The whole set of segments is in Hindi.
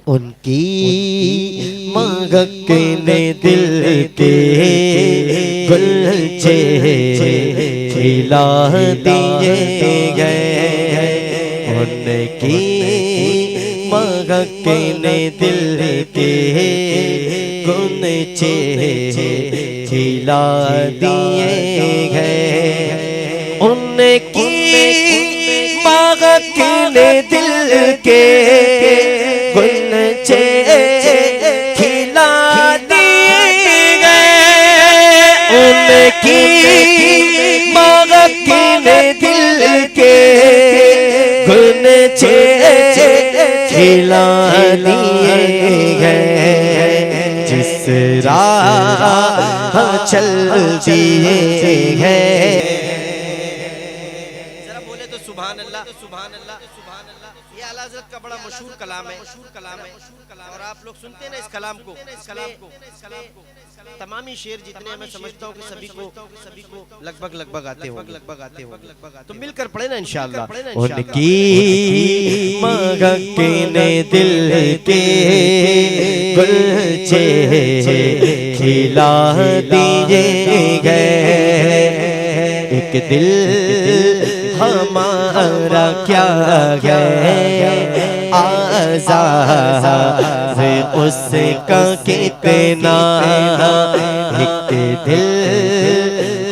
उनकी महक ने दिल के गुलचे खिला दिए गए। उनकी महक ने दिल के गुलचे खिला दिए गए। उनकी महक ने दिल के गुलचे खिला दिए गए। उनकी महक ने दिल के गुलचे खिला दिए गए। जिस राह चल दिए हैं, जरा बोले तो सुभान अल्लाह, सुभान अल्लाह, सुभान अल्लाह। ये आला हज़रत का बड़ा मशहूर कलाम है, और आप लोग सुनते हैं ना इस कलाम को। तमामी शेर जितने मैं समझता हूँ कि सभी को लगभग आते हो, तो मिलकर पढ़े ना इंशाअल्लाह। उनकी महक ने दिल के गुलचे खिला दिए गए। एक दिल हमारा क्या है आज़ाद उसका कितना। एक दिल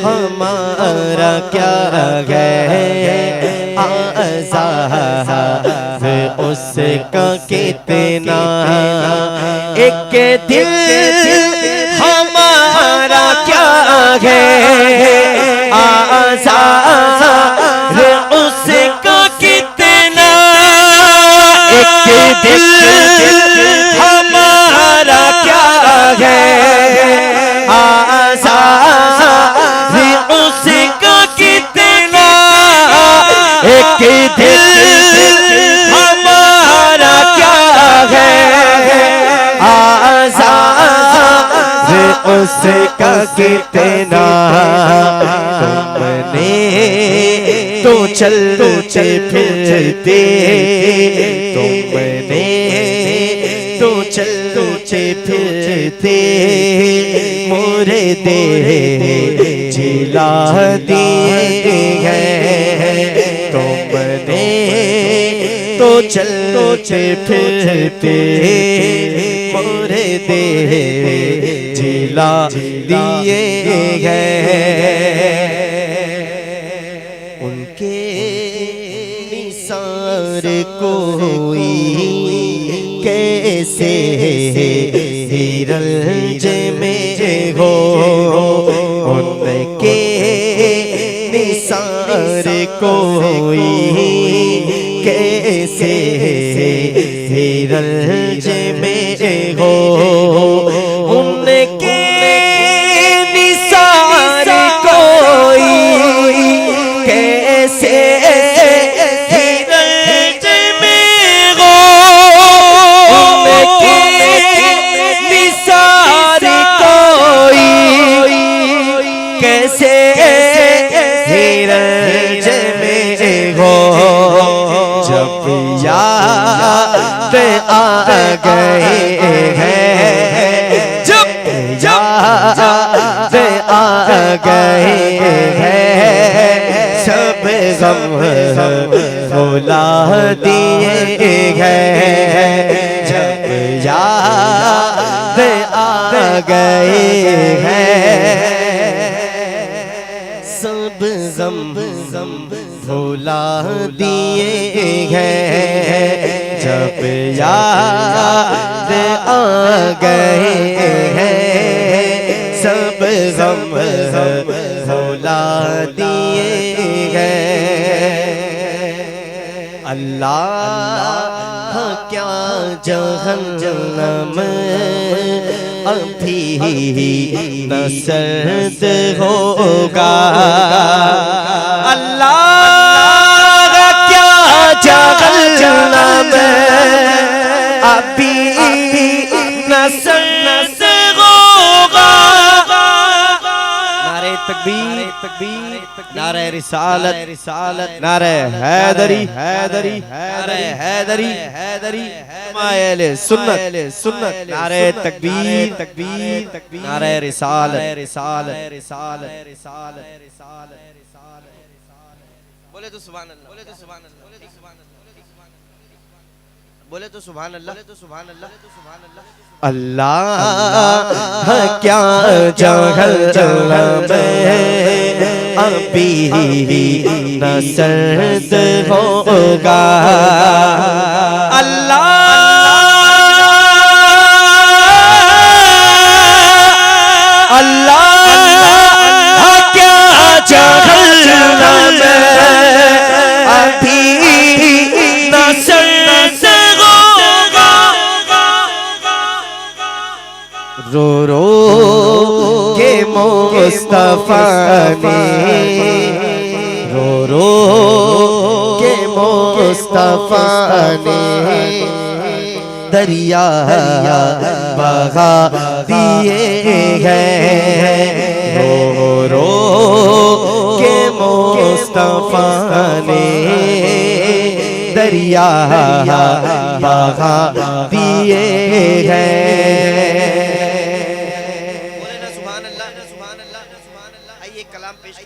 हमारा क्या है आज़ाद उसका कितना। एक दिल हमारा क्या है आज़ाद उसका कितना। एक दिल हमारा क्या है आज़ाद उसका कितना। एक दिल हमारा क्या है आज़ाद उसका कितना। तुमने तो चलते फिरते, तुमने तो चलते फिरते मोरे दे जिला दिए हैं। तुमने तो चलते फिरते मोरे दे जिला दिए हैं। उनके निसार कोई कैसे हिरंज में हो। उनके निसार कोई कैसे हिरंज में हो। उनके निसार कोई कैसे हिरंज में हो। उनके निसार कोई कैसे हिरंज में हो। जब याद आ गए हैं, जब याद आ गए हैं, सब गम भुला दिए हैं। जब याद आ गए हैं, सब गम भुला दिए हैं। जब याद आ गए हैं, सब गम भुला दिए हैं। अल्लाह क्या जहन्नम अभी न सर्द होगा। अल्लाह क्या जहन्नम अभी न सर्द होगा। नारे तकबीर नारे रिसालत नारे हैदरी मायल सुन्नत नारे तकबीर नारे रिसालत बोले तो सुभान अल्लाह बोले तो सुभान अल्लाह अल्लाह क्या जहल में अभी न सर्द होगा अल्लाह क्या जहल में अभी न सर्द रो के मुस्तफा ने रो के मुस्तफा ने दरिया बहा दिए हैं रो के मुस्तफा ने दरिया बहा दिए हैं। आइए कलाम पेश